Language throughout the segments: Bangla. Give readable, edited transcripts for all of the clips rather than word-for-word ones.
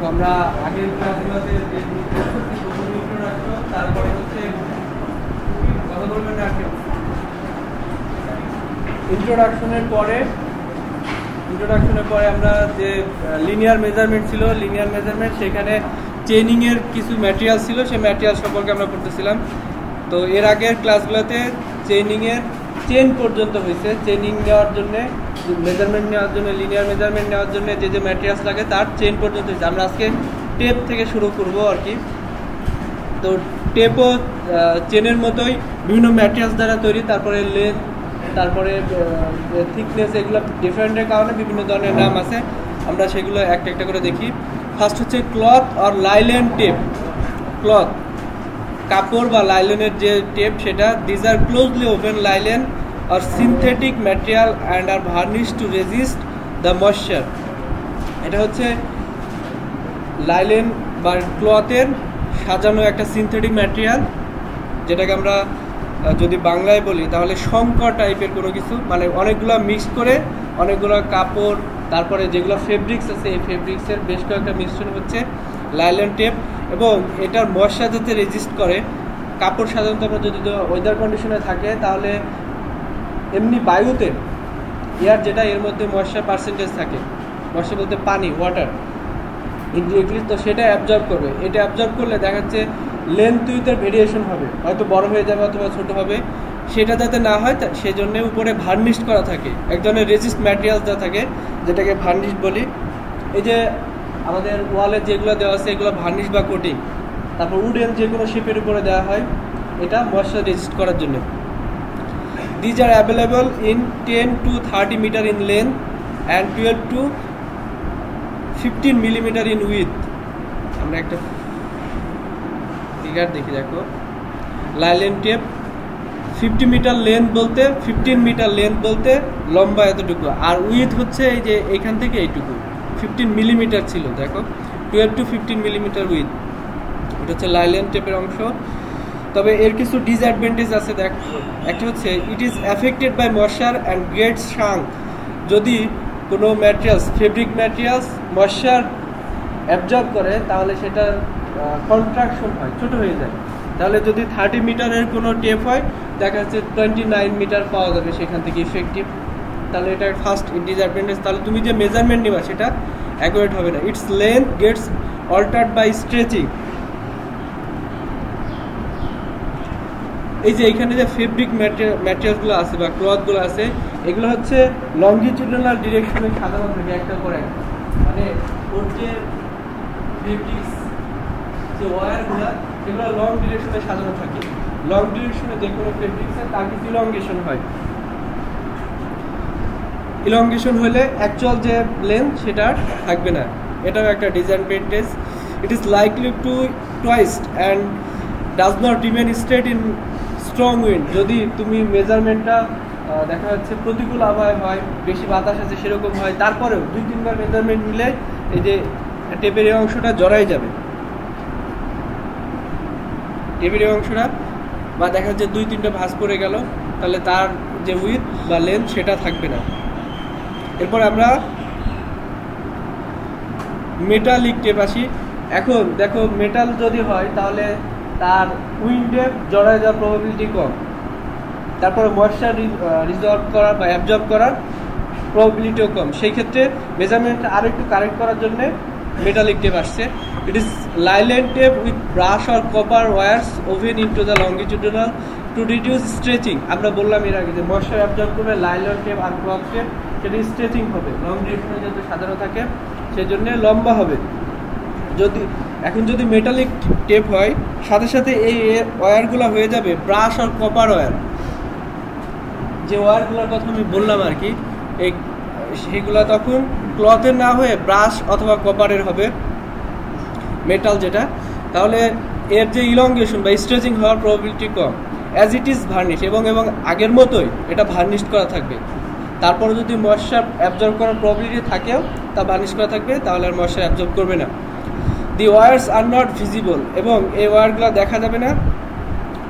আমরা আগের ক্লাসগুলোতে যে তারপরে হচ্ছে কথা বলবেন না কেউ। ইন্ট্রোডাকশনের পরে আমরা যে লিনিয়ার মেজারমেন্ট ছিল, লিনিয়ার মেজারমেন্ট, সেখানে চেইনিংয়ের কিছু ম্যাটেরিয়াল ছিল, সেই ম্যাটেরিয়াল সম্পর্কে আমরা পড়তেছিলাম। তো এর আগের ক্লাসগুলোতে চেইনিংয়ের চেন পর্যন্ত হয়েছে। চেইনিং নেওয়ার জন্যে, মেজারমেন্ট নেওয়ার জন্য, লিনিয়ার মেজারমেন্ট নেওয়ার জন্য যে যে ম্যাটেরিয়ালস লাগে তার চেন পর্যন্ত হয়েছে। আমরা আজকে টেপ থেকে শুরু করবো আর কি। তো টেপও চেনের মতোই বিভিন্ন ম্যাটেরিয়ালস দ্বারা তৈরি, তারপরে লেন্থ, তারপরে থিকনেস, এগুলো ডিফারেন্টের কারণে বিভিন্ন ধরনের নাম আছে। আমরা সেগুলো একটা একটা করে দেখি। ফার্স্ট হচ্ছে ক্লথ আর লাইলেন টেপ। ক্লথ, কাপড় বা লাইলেনের যে টেপ সেটা। These are closely woven linen or synthetic material and are varnish to resist the moisture. এটা হচ্ছে লাইলেন বা ক্লথের সাজানো একটা সিনথেটিক ম্যাটেরিয়াল, যেটাকে আমরা যদি বাংলায় বলি তাহলে শঙ্কর টাইপের কোনো কিছু, মানে অনেকগুলো মিক্স করে অনেকগুলো কাপড়, তারপরে যেগুলো ফেব্রিক্স আছে এই ফেব্রিক্সের বেশ কয়েকটা মিশ্রণ হচ্ছে লাইলেন টেপ। এবং এটার ময়েশ্চার যাতে রেজিস্ট করে। কাপড় সাধারণত আমরা যদি ওয়েদার কন্ডিশনে থাকে তাহলে এমনি বায়ুতে এয়ার যেটা, এর মধ্যে ময়েশ্চার পার্সেন্টেজ থাকে, ময়েশ্চার বলতে পানি, ওয়াটার ইনডিরেক্টলি, তো সেটা অ্যাবজর্ব করবে। এটা অ্যাবজর্ব করলে দেখা যাচ্ছে লেন্থ উইথের ভেরিয়েশন হবে, হয়তো বড় হয়ে যাবে অথবা ছোট হবে। সেটা যাতে না হয় সেজন্য উপরে ভার্নিশ করা থাকে, এক ধরনের রেজিস্ট ম্যাটেরিয়াল যা থাকে যেটাকে ভার্নিশ বলি। এই যে আমাদের ওয়ালে যেগুলো দেওয়া আছে এগুলো ভার্নিশ বা কোটিং। তারপর উডেন যে কোনো শেপের উপরে দেওয়া হয়, এটা ময়েশ্চার রেজিস্ট করার জন্য। These are available in 10 to 30 metre in length and 12 to 15 millimetre in with. আমরা একটা ফিগার দেখি, দেখো লাইলেন টেপ 50 মিটার লেন্থ বলতে, 15 মিটার লেন্থ বলতে লম্বা এতটুকু, আর উইথ হচ্ছে এই যে এইখান থেকে এইটুকু 15 মিলিমিটার ছিল, দেখো 12 to 15 মিলিমিটার উইথ। এটা হচ্ছে লাইলেন টেপের অংশ। তবে এর কিছু ডিসঅ্যাডভান্টেজ আছে। দেখো, একটা হচ্ছে it is affected by moisture and gets shrunk. যদি কোনো materials, fabric materials moisture absorb করে তাহলে সেটার কন্ট্রাকশন হয়, ছোট হয়ে যায়। তাহলে যদি 30 মিটারের কোনো টেপ হয়, দেখা যাচ্ছে 29 মিটার পাওয়া যাবে সেখান থেকে ইফেক্টিভ। তাহলে এটা ফার্স্ট ডিসঅ্যাডভান্টেজ। তাহলে তুমি যে মেজারমেন্ট নেবা সেটা অ্যাকুরেট হবে না। Its length gets altered by stretching. এই যে এখানে যে ফেব্রিক ম্যাটেরিয়ালসগুলো আছে বা ক্লথগুলো আছে, এগুলো হচ্ছে লংগিটিউডিনাল ডিরেকশনে সাজানো থাকে একটার পর একটা। মানে ওর যে ফেব্রিক্স, যে ওয়্যারগুলো, এগুলো লং ডিরেকশনে সাজানো থাকে। লং ডিরেকশনে যে কোনো ফেব্রিক্সের তার কিছু ইলংগেশন হয়। ইলংগেশন হলে অ্যাকচুয়াল যে লেন্থ সেটা থাকবে না, এটাও একটা disadvantage. It is likely to twist and does not remain straight in strong wind. যদি তুমি মেজারমেন্টটা দেখা যাচ্ছে প্রতিকূল আবহাওয়া হয়, বেশি বাতাস আছে সেরকম হয়, তারপরেও 2-3 বার মেজারমেন্ট নিলে এই যে টেপের এই অংশটা জড়াই যাবে, টেপের এই অংশটা, বা দেখা যাচ্ছে 2-3টা ভাঁজ পড়ে গেল, তাহলে তার যে উইথ বা লেন্থ সেটা থাকবে না। এরপর আমরা মেটালিক টেপ আসি। এখন দেখো, মেটাল যদি হয় তাহলে তার উইন্ডে জড়ায় যাওয়ার প্রবাবিলিটি কম, তারপরে ময়েশ্চার রিজলভ করার বা অ্যাবজর্ব করার প্রবাবিলিটিও কম। সেই ক্ষেত্রে মেজারমেন্টটা আরও একটু কারেক্ট করার জন্য মেটালিক টেপ আসছে। It is linen tape with brass or copper wires woven into the longitudinal to reduce stretching. আমরা বললাম এর আগে যে ময়েশ্চার অ্যাবজর্ব করবে লাইলেন টেপ আর ক্লথ টেপ, সেটা স্ট্রেচিং হবে, লং ডিরেকশনে যাতে সাজানো থাকে সেই জন্যে লম্বা হবে। যদি মেটালিক টেপ হয়, সাথে সাথে এই ওয়্যারগুলো হয়ে যাবে ব্রাশ আর কপার ওয়্যার। যে ওয়্যারগুলোর কথা আমি বললাম আর কি, সেগুলো তখন ক্লথের না হয়ে ব্রাশ অথবা কপারের হবে, মেটাল যেটা। তাহলে এর যে ইলংগেশন বা স্ট্রেচিং হওয়ার probability com. As it is varnish, এবং আগের মতোই এটা ভার্নিশ করা থাকবে। তারপরে যদি ময়েশ্চার অ্যাবজর্ব করার প্রবাবিলিটি থাকেও তা ভার্নিশ করা থাকবে, তাহলে আর ময়েশ্চার অ্যাবজর্ব করবে না। দি ওয়্যারস আর নট ভিজিবল, এবং এই ওয়্যারগুলো দেখা যাবে না।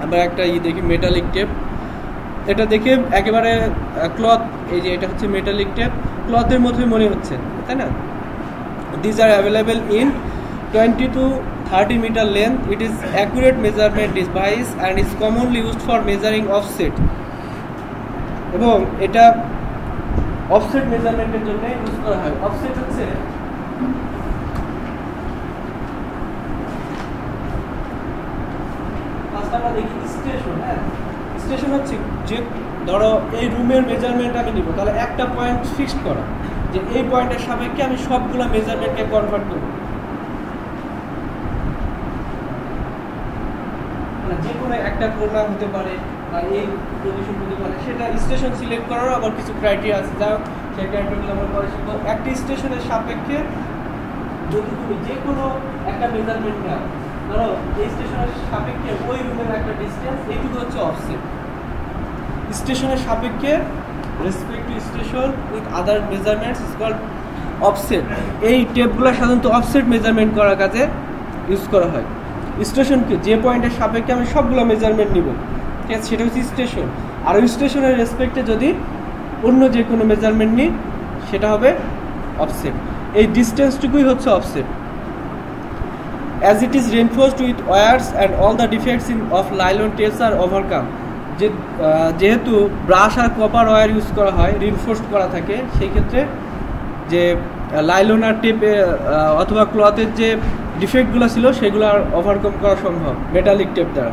আমরা একটা দেখি মেটালিক টেপ, এটা দেখে একেবারে ক্লথ, এই যে এটা হচ্ছে মেটালিক টেপ, ক্লথের মতোই মনে হচ্ছে, তাই না? These are available in 20 to 30 meter length. It is accurate measurement device and is commonly used for measuring offset. এবং এটা অফসেট মেজারমেন্টের জন্য ইউজ করা হয়। অফসেট হচ্ছে আমরা দেখি স্টেশন। হ্যাঁ, স্টেশন হচ্ছে যে ধরো এই রুমের মেজারমেন্ট আমি নিব, তাহলে একটা পয়েন্ট ফিক্সড করা যে এই পয়েন্টের সাপেক্ষে আমি সবগুলো মেজারমেন্টকে কনভার্ট করব। যে কোনো একটা কোণা হতে পারে বা এই পজিশন হতে পারে, সেটা স্টেশন সিলেক্ট করার আবার কিছু ক্রাইটেরিয়া আছে, যা সেই ক্রাইটেরিয়াগুলো আমরা পরে শিখবো। একটি স্টেশনের সাপেক্ষে যদি তুমি যে কোনো একটা মেজারমেন্ট নাও, ধরো এই স্টেশনের সাপেক্ষে ওই রুমের একটা ডিস্টেন্স, এইটুকু হচ্ছে অফসেট। স্টেশনের সাপেক্ষে respect to station with other measurements is called offset. এই টেপগুলো সাধারণত অফসেট মেজারমেন্ট করার কাজে ইউজ করা হয়। স্টেশনকে যে পয়েন্টের সাপেক্ষে আমি সবগুলো মেজারমেন্ট নিব, ঠিক আছে, সেটা হচ্ছে স্টেশন। আর ওই স্টেশনের রেসপেক্টে যদি অন্য যে কোনো মেজারমেন্ট নিই সেটা হবে অফসেট। এই ডিস্টেন্সটুকুই হচ্ছে offset. As it is reinforced with wires and all the defects of nylon tapes are overcome. যেহেতু ব্রাশ আর কপার ওয়্যার ইউজ করা হয়, রিনফোর্সড করা থাকে, সেই ক্ষেত্রে যে লাইলন আর টেপে অথবা ক্লথের যে ডিফেক্টগুলো ছিল সেগুলো আর ওভারকাম করা সম্ভব মেটালিক টেপ দ্বারা।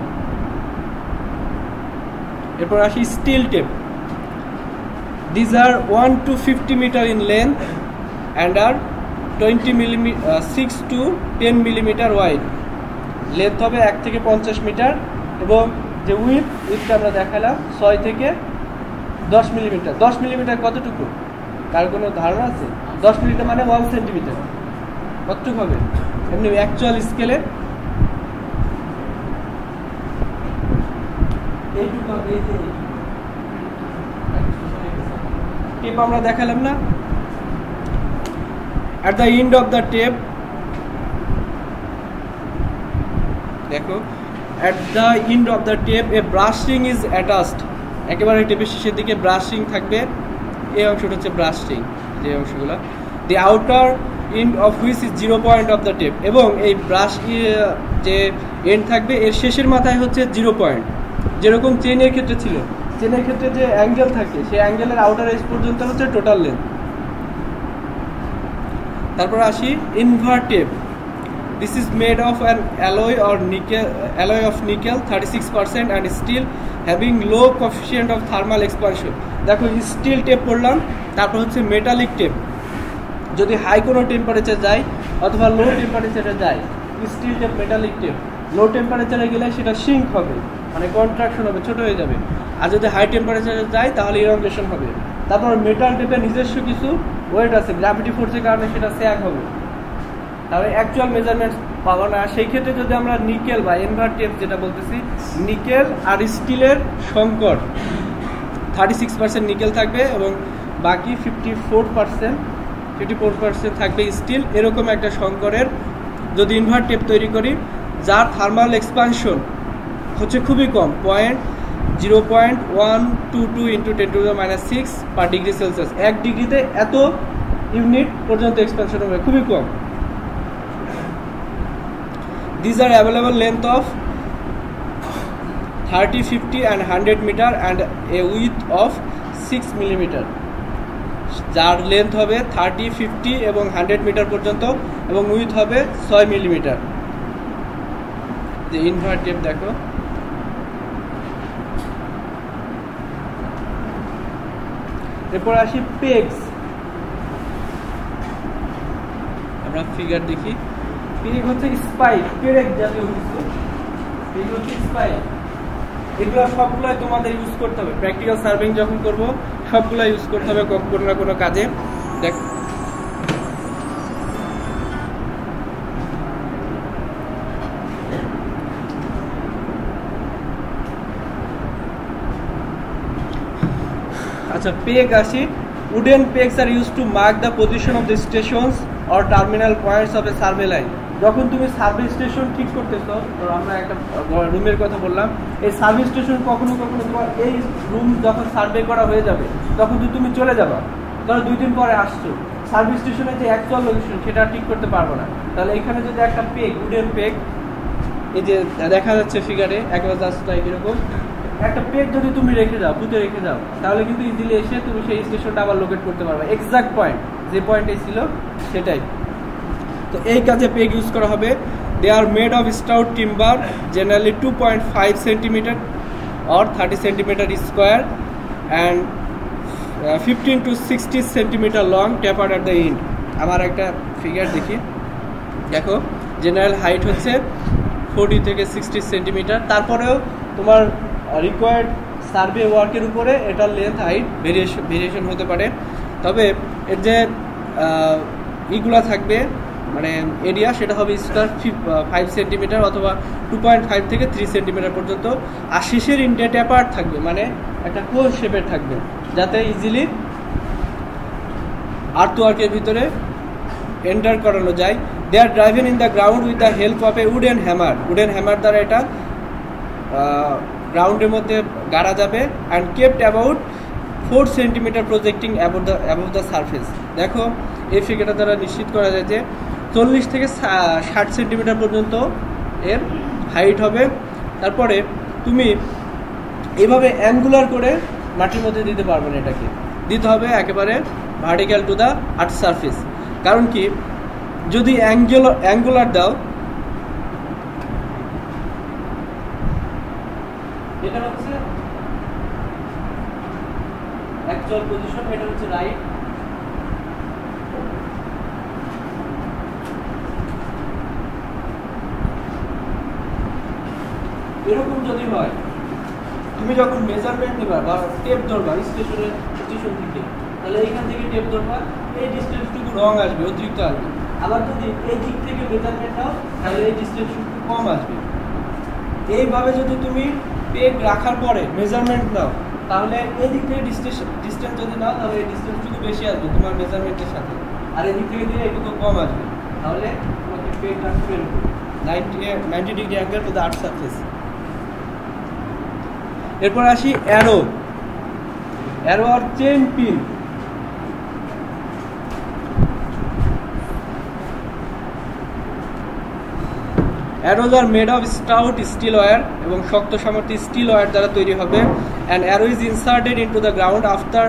এরপর আসি steel tape. These are 1 to 50 metre in length and are 6 to 10 millimetre wide. Length হবে 1 থেকে 50 মিটার এবং যে উইথটা আমরা দেখালাম 6 থেকে 10 মিলিমিটার। 10 মিলিমিটার কতটুকু, কার কোনো ধারণা আছে? 10 মিলিমিটার মানে 1 সেন্টিমিটার, কতটুকু হবে এমনি অ্যাকচুয়াল স্কেলে? টেপ আমরা দেখালাম না। At the end of the tape, দেখো, at the end of the tape a brush ring is attached. একেবারে টেপের শেষের দিকে ব্রাশ রিং থাকবে। এই অংশটা হচ্ছে ব্রাশ রিং, যে অংশগুলো the outer end of which is 0 point of the tape, এবং এই ব্রাশ যে এন্ড থাকবে এর শেষের মাথায় হচ্ছে 0 পয়েন্ট। যেরকম চেনের ক্ষেত্রে ছিল, চেনের ক্ষেত্রে যে অ্যাঙ্গেল থাকে সেই অ্যাঙ্গেলের আউটার এজ পর্যন্ত হচ্ছে টোটাল লেন্থ। তারপর আসি invert tape. This is made of an alloy of nickel 36% and steel having low coefficient of thermal expansion. দেখো, স্টিল টেপ পড়লাম, তারপর হচ্ছে মেটালিক টেপ। যদি হাই কোনো টেম্পারেচার যায় অথবা লো টেম্পারেচারে যায়, steel tape metallic tape low টেম্পারেচারে গেলে সেটা সিঙ্ক হবে, মানে কন্ট্রাকশন হবে, ছোট হয়ে যাবে। আর যদি হাই টেম্পারেচারে যায় তাহলে ইরোগেশন হবে। তারপর মেটাল টেপের নিজস্ব কিছু ওয়েট আছে, গ্র্যাভিটি ফোর্সের কারণে সেটা স্যাগ হবে, তাহলে অ্যাকচুয়াল মেজারমেন্ট পাবো না। সেই ক্ষেত্রে যদি আমরা নিকেল বা ইনভার্ট টেপ যেটা বলতেছি, নিকেল আর স্টিলের সংকর 36% নিকেল থাকবে এবং বাকি 54% থাকবে স্টিল। এরকম একটা সংকরের যদি ইনভার্ট টেপ তৈরি করি, যার থার্মাল এক্সপানশন হচ্ছে খুবই কম, 0.122 × 10⁻⁶ পার ডিগ্রি সেলসিয়াস। 1 ডিগ্রিতে এত ইউনিট পর্যন্ত এক্সপানশন হবে, খুবই কম। These are available length of 30, 50 and 100 meter and a width of 6 millimeter. যার লেন্থ হবে 30, 50 এবং 100 মিটার পর্যন্ত এবং উইথ হবে 6 মিলিমিটার। যে ইনভার্ট টেপ দেখো, এরপর আসি পেগস। আমরা ফিগার দেখি। পেগ হচ্ছে স্পাইক, পেরেক জাতীয় কিছু, পেগ হচ্ছে স্পাইক। এগুলো সবগুলাই তোমাদের ইউজ করতে হবে প্র্যাকটিক্যাল সার্ভেইং যখন করব, সবগুলো ইউজ করতে হবে কোনো না কোনো কাজে। দেখ, আচ্ছা, পেগ আসি। Wooden pegs are used to mark the position of the stations or terminal points of a survey line. যখন তুমি সার্ভে স্টেশন ঠিক করতেছো, আমরা একটা রুমের কথা বললাম, এই সার্ভে স্টেশন কখনো কখনো তোমার এই রুম যখন সার্ভে করা হয়ে যাবে তখন তুমি চলে যাবা, ধরো 2 দিন পরে আসছো, সার্ভিস স্টেশনের যে অ্যাকচুয়াল লোকেশন সেটা ঠিক করতে পারবো না। তাহলে এখানে যদি একটা পেগ, উডেন পেগ, এই যে দেখা যাচ্ছে ফিগারে একবার জাস্ট লাইক এরকম একটা পেগ যদি তুমি রেখে যাও, পুঁতে রেখে যাও, তাহলে কিন্তু ইজিলি এসে তুমি সেই স্টেশনটা আবার লোকেট করতে পারবে এক্সাক্ট পয়েন্ট, যে পয়েন্টে ছিল সেটাই। তো এই কাজে পেগ ইউজ করা হবে। They are made of stout timber, generally 2.5 centimetre or 30 centimeter square and 15 to 60 centimeter long, tapered at the end. আমার একটা ফিগার দেখি, দেখো জেনারেল হাইট হচ্ছে 40 থেকে 60 সেন্টিমিটার। তারপরেও তোমার রিকোয়ার্ড সার্ভে ওয়ার্কের উপরে এটার লেন্থ হাইট ভেরিয়েশন হতে পারে। তবে এর যে ইগুলা থাকবে মানে এরিয়া, সেটা হবে স্কোয়ার 5 সেন্টিমিটার অথবা 2.5 থেকে 3 সেন্টিমিটার পর্যন্ত। আর শেষের ইন্ডিয়া ট্যাপার থাকবে, মানে একটা কোর শেপের থাকবে, যাতে ইজিলি আর্থ ওয়ার্কের ভিতরে এন্টার করানো যায়। They are driven in the ground with the help of a wooden hammer. Wooden hammer দ্বারা এটা গ্রাউন্ডের মধ্যে গাড়া যাবে। And kept about 4 centimetre projecting above the surface. দেখো এই ফিগারটা দ্বারা নিশ্চিত করা যায় যে 40 থেকে 60 সেন্টিমিটার পর্যন্ত এর হাইট হবে। তারপরে তুমি এইভাবে অ্যাঙ্গুলার করে মাটির মধ্যে দিতে পারবে না, এটাকে দিতে হবে একেবারে vertical two the earth surface. কারণ কি, যদি অ্যাঙ্গুলার দাও, এটা হচ্ছে অ্যাকচুয়াল পজিশন, এটা হচ্ছে রাইট। এরকম যদি হয়, তুমি যখন মেজারমেন্ট নিবা বা টেপ ধরবা স্টেশন থেকে, তাহলে এইখান থেকে টেপ ধরবা, এই ডিস্টেন্সটুকু রং আসবে, অতিরিক্ত আসবে। আবার যদি এই দিক থেকে মেজারমেন্ট নাও, তাহলে এই ডিস্টেন্সটুকু কম আসবে। এইভাবে যদি তুমি পেগ রাখার পরে মেজারমেন্ট নাও, তাহলে এই দিক থেকে ডিস্টেন্স যদি নাও, তাহলে এই ডিস্টেন্সটুকু বেশি আসবে তোমার মেজারমেন্টের সাথে, আর এই দিক থেকে দিলে একটু কম আসবে। তাহলে তোমাকে পেগ রাখতে হবে 90 degree angle to the earth surface. এরপর আসি অ্যারো আর chain pin. Arrows are made of stout steel wire, এবং শক্ত সামর্থ্য স্টিল ওয়্যার দ্বারা তৈরি হবে। And arrow is inserted into the ground after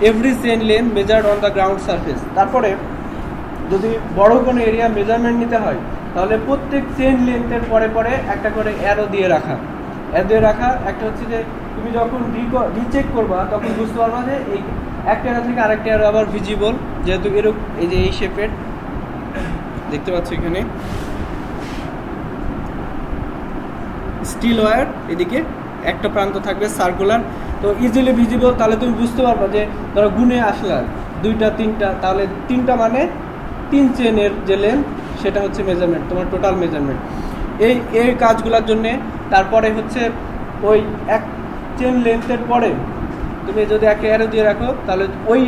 every chain length measured on the ground surface. তারপরে যদি বড় কোনো এরিয়া মেজারমেন্ট নিতে হয়, তাহলে প্রত্যেক চেইন লেন্থের পরে পরে একটা করে অ্যারো দিয়ে রাখা। একটা হচ্ছে যে তুমি যখন রিচেক করবা, তখন বুঝতে পারবা যে এই একটা অ্যারো থেকে আরেকটা অ্যারো আবার ভিজিবল, যেহেতু এরকম এই যে এই শেপের দেখতে পাচ্ছ এখানে স্টিল ওয়্যার, এদিকে একটা প্রান্ত থাকবে সার্কুলার, তো ইজিলি ভিজিবল। তাহলে তুমি বুঝতে পারবা যে ধরো গুনে আসলা 2টা 3টা, তাহলে 3টা মানে 3 চেনের যে লেন্থ, সেটা হচ্ছে মেজারমেন্ট, তোমার টোটাল মেজারমেন্ট এই কাজগুলোর জন্যে। তারপরে হচ্ছে ওই এক চেন লেন্থের পরে তুমি যদি একটা অ্যারো দিয়ে রাখো, তাহলে ওই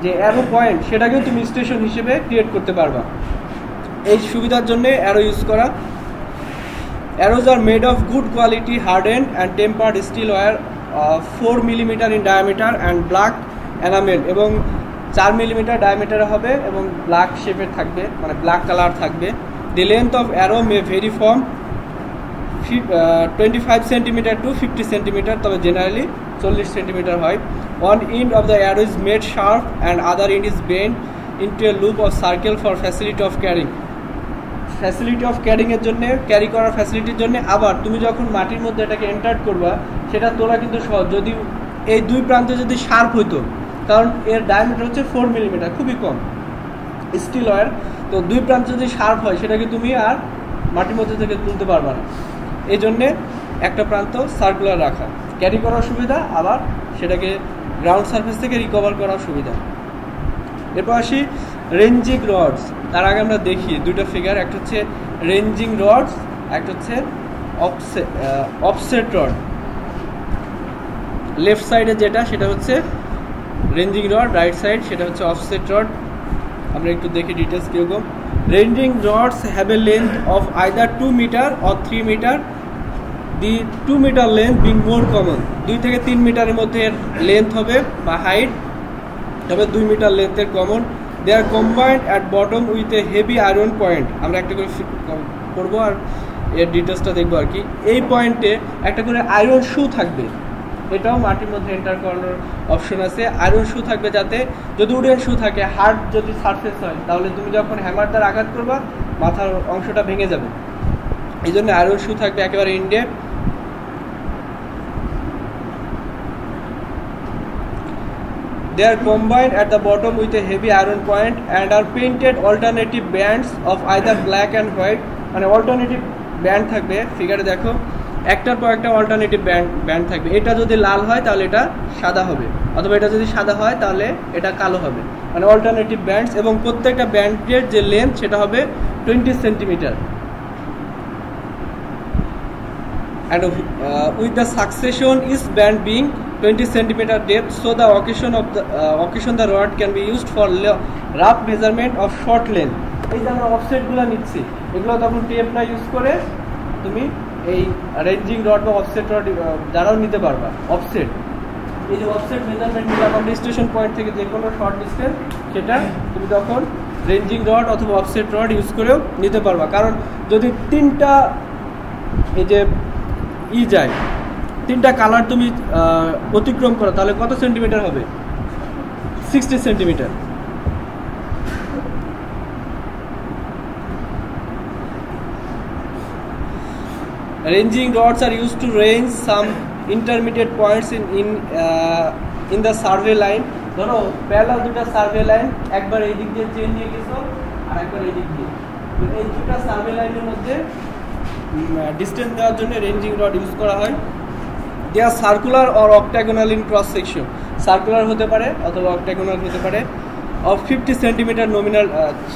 যে অ্যারো পয়েন্ট, সেটাকেও তুমি স্টেশন হিসেবে ক্রিয়েট করতে পারবা। এই সুবিধার জন্যে অ্যারো ইউজ করা। Arrows are made of good quality hardened and tempered steel wire 4 mm in diameter and black enamel, এবং 4 mm ডায়ামিটারে হবে এবং ব্ল্যাক শেপের থাকবে, মানে ব্ল্যাক কালার থাকবে। The length of arrow may vary from 25 cm to 50 cm, তবে জেনারেলি 40 cm হয়। One end of the arrow is made sharp and other end is bent into a loop of circle for facility of carrying. এর জন্য, ক্যারি করার ফ্যাসিলিটির জন্য। আবার তুমি যখন মাটির মধ্যে এটাকে এন্টার করবা, সেটা তোলা কিন্তু সহজ, যদি এই দুই প্রান্তে যদি শার্প হইতো, কারণ এর ডায়ামিটার হচ্ছে 4 mm, খুবই কম স্টিল ওয়্যার, তো দুই প্রান্ত যদি শার্প হয়, সেটাকে তুমি আর মাটির মধ্যে থেকে তুলতে পারবা না। এই জন্যে একটা প্রান্ত সার্কুলার রাখা, ক্যারি করার সুবিধা, আবার সেটাকে গ্রাউন্ড সারফেস থেকে রিকভার করার সুবিধা। এরপর আসি রেঞ্জিং রডস। তার আগে আমরা দেখি দুইটা ফিগার, একটা হচ্ছে রেঞ্জিং রডস, একটা হচ্ছে অফসেট রড। লেফট সাইডে যেটা, সেটা হচ্ছে রেঞ্জিং রড, রাইট সাইড সেটা হচ্ছে অফসেট রড। আমরা একটু দেখি ডিটেলস কীরকম। Ranging rods have a length of either 2 metre or 3 metre, the 2 metre length being more common. 2 থেকে 3 মিটারের মধ্যে এর লেন্থ হবে বা হাইট, তবে 2 মিটার লেন্থের common. They are combined at bottom with a heavy iron point. আমরা একটা করে করবো আর এর ডিটেলসটা দেখবো আর কি। এই পয়েন্টে একটা করে আয়রন শু থাকবে, এটাও মাটির মধ্যে এন্টার করানোর অপশন আছে। আয়রন শু থাকবে যাতে যদি উডেন শু থাকে, হার্ড যদি সারফেস হয় তাহলে তুমি যখন হ্যামার দ্বারা আঘাত করবা মাথার অংশটা ভেঙে যাবে, এই জন্য আয়রন শু থাকবে একেবারে ইন্ডে। They are combined at the bottom with a heavy iron point and are painted alternative bands of either black and white, মানে অল্টারনেটিভ ব্যান্ড থাকবে, ফিগারে দেখো একটার পর একটা অল্টারনেটিভ ব্যান্ড থাকবে। এটা যদি লাল হয় তাহলে এটা সাদা হবে, অথবা এটা যদি সাদা হয় তাহলে এটা কালো হবে, মানে অল্টারনেটিভ ব্যান্ডস। এবং প্রত্যেকটা ব্যান্ডের যে লেন্থ সেটা হবে 20 centimetre. And with the succession each band being 20 centimeter depth, so the occasion the rod can be used for rough measurement of short length. এই যে আমরা অফসেটগুলো নিচ্ছি, এগুলো তখন টেপটা ইউজ করে তুমি এই রেঞ্জিং রড বা অফসেট রড দ্বারাও নিতে পারবা। অফসেট, এই যে অফসেট মেজারমেন্ট নিলাম আমরা স্টেশন পয়েন্ট থেকে যে কোনো শর্ট ডিস্টেন্স, সেটা তুমি তখন রেঞ্জিং রড অথবা অফসেট রড ইউজ করেও নিতে পারবা। কারণ যদি তিনটা এই যে যায়, তিনটা কালার তুমি অতিক্রম করো তাহলে কত সেন্টিমিটার হবে? 60 centimetre. Ranging rods are used to range some intermediate points in the survey line. ধরো প্যারালাল দুটো সার্ভে লাইন, একবার এই দিক দিয়ে চেন নিয়ে গেছো আর একবার এই দিক দিয়ে, তো এই দুটো সার্ভে লাইনের মধ্যে ডিস্টেন্স দেওয়ার জন্য রেঞ্জিং রড ইউজ করা হয়। They are circular or octagonal in cross section, circular হতে পারে অথবা অক্টাগোনাল হতে পারে। of 50 centimeter nominal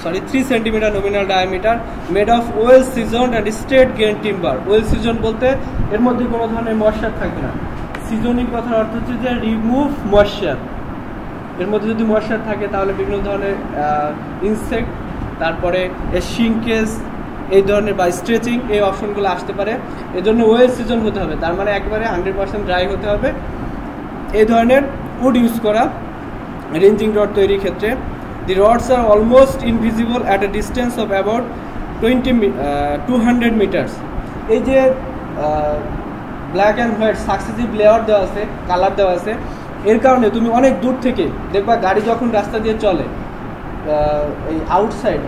3 centimeter nominal diameter, made of well seasoned and straight grain timber. well seasoned বলতে এর মধ্যে কোনো ধরনের ময়েশ্চার থাকবে না। সিজনিং কথার অর্থ হচ্ছে যে রিমুভ ময়েশ্চার। এর মধ্যে যদি ময়েশ্চার থাকে তাহলে বিভিন্ন ধরনের ইনসেক্ট, তারপরে শিঙ্কেজ এই ধরনের বা স্ট্রেচিং এই অপশনগুলো আসতে পারে। এই জন্য ওয়েল সিজন হতে হবে, তার মানে একেবারে 100% ড্রাই হতে হবে। এই ধরনের উড ইউজ করা রেঞ্জিং রড তৈরির ক্ষেত্রে। The rods are almost invisible at a distance of about 200 metres. এই যে black and white successive layer দেওয়া আছে, কালার দেওয়া আছে, এর কারণে তুমি অনেক দূর থেকে দেখবা গাড়ি যখন রাস্তা দিয়ে চলে, এই আউটসাইড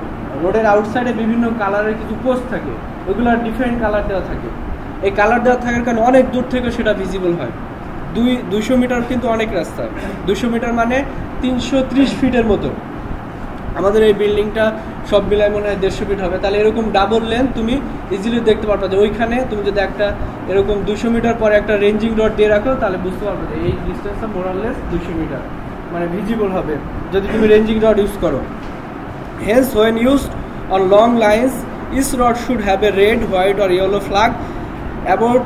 রোডের আউটসাইডে বিভিন্ন কালারের কিছু পোস্ট থাকে, ওইগুলোর ডিফারেন্ট কালার দেওয়া থাকে। এই কালার দেওয়া থাকার কারণে অনেক দূর থেকে সেটা ভিজিবল হয়। 200 মিটার কিন্তু অনেক রাস্তা, 200 মিটার মানে 330 ফিটের মতো। আমাদের এই বিল্ডিংটা সব মিলায় মনে হয় 150 ফিট হবে, তাহলে এরকম ডাবল লেন্থ তুমি ইজিলি দেখতে পারবে যে ওইখানে তুমি যদি একটা এরকম 200 মিটার পরে একটা রেঞ্জিং রড দিয়ে রাখো তাহলে বুঝতে পারবে যে এই ডিস্টেন্সটা মোরাললেস 200 মিটার, মানে ভিজিবল হবে যদি তুমি রেঞ্জিং রড ইউজ করো। Hence, when used on long lines, each rod should have a red, white or yellow flag about